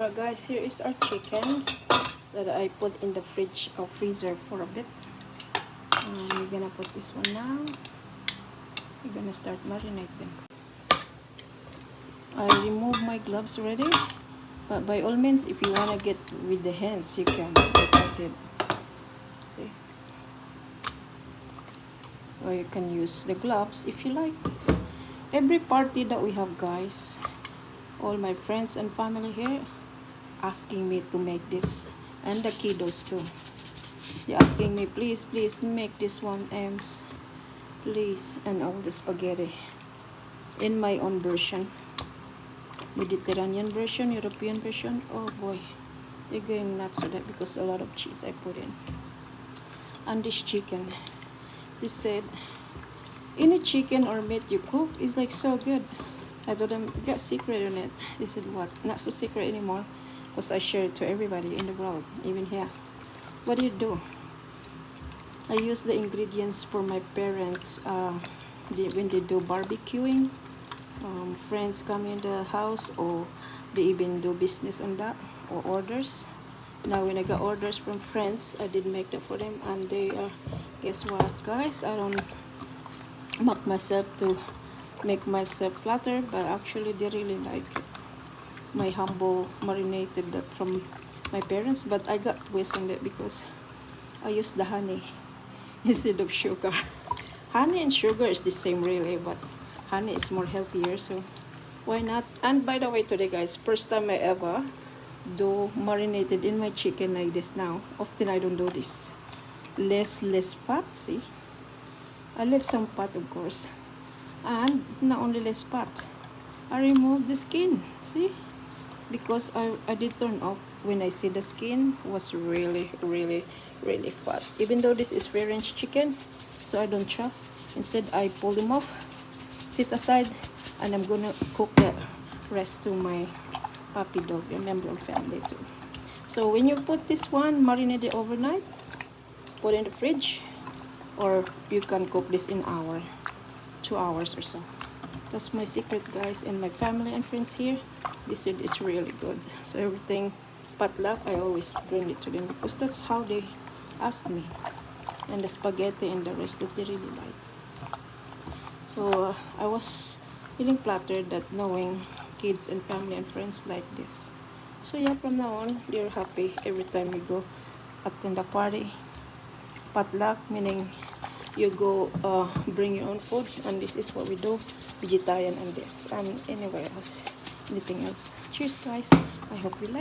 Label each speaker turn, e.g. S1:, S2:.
S1: Guys, here is our chickens that I put in the fridge or freezer for a bit. We're gonna put this one now. We're gonna start marinating. I removed my gloves already, but by all means, if you wanna get with the hands, you can. See, or you can use the gloves if you like. Every party that we have, guys, all my friends and family here asking me to make this, and the kiddos too. They're asking me, please make this one, Ems, please, and all the spaghetti in my own version, Mediterranean version, European version. Oh boy, they're going nuts with that because a lot of cheese I put in. And this chicken, they said any chicken or meat you cook is like so good. I told them, got secret in it. They said, what? Not so secret anymore, because I share it to everybody in the world, even here. What do you do? I use the ingredients for my parents when they do barbecuing. Friends come in the house, or they even do business on that, or orders. Now when I got orders from friends, I did make that for them, and they are, guess what, guys? I don't mock myself to make myself flatter, but actually they really like it. My humble marinated that from my parents, but I got twist on it because I used the honey instead of sugar. Honey and sugar is the same really, but honey is more healthier, so why not? And by the way, today, guys, first time I ever do marinated in my chicken like this. Now often I don't do this. Less fat. See, I left some fat, of course, and not only less fat, I removed the skin. See, because I did turn off when I see the skin was really fat, even though this is free range chicken, so I don't trust. Instead, I pull them off, sit aside, and I'm gonna cook the rest to my puppy dog, a member of family too. So when you put this one, marinate it overnight, put in the fridge, or you can cook this in hour, 2 hours or so. That's my secret, guys, and my family and friends here, this is really good. So everything potluck, I always bring it to them because that's how they ask me, and the spaghetti and the rest that they really like. So I was feeling flattered that knowing kids and family and friends like this. So yeah, from now on, they're happy every time we go attend a party. Potluck meaning you go bring your own food, and this is what we do, vegetarian and this, and anywhere else, anything else. Cheers, guys. I hope you like.